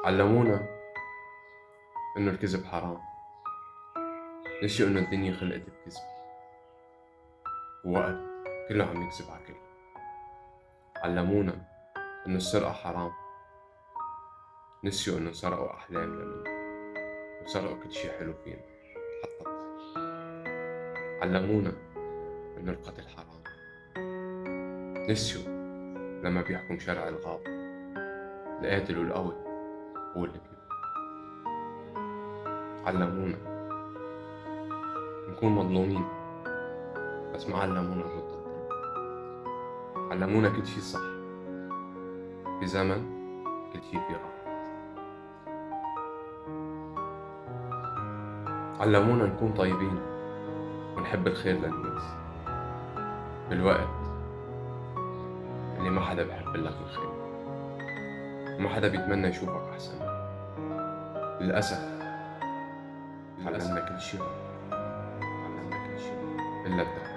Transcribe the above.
علمونا إنه الكذب حرام، نسيوا إنه الدنيا خلقت بكذب، ووقت كله عم يكذب عكله. علمونا إنه السرقة حرام، نسيوا إنه سرقوا أحلامنا منه، وسرقوا كل شي حلو فينا حتى الضحك. علمونا إنه القتل حرام، نسيوا لما بيحكم شرع الغاب القاتل والقوي هو اللي بيبقى. علمونا نكون مظلومين، بس ما علمونا نرد الظلم. علمونا كل شي صح بزمن كل شي فيه غلط. علمونا نكون طيبين ونحب الخير للناس بالوقت اللي ما حدا بيحب لك الخير، وما حدا بيتمنى يشوفك أحسن. للأسف علمنا كل شي إلا الدم.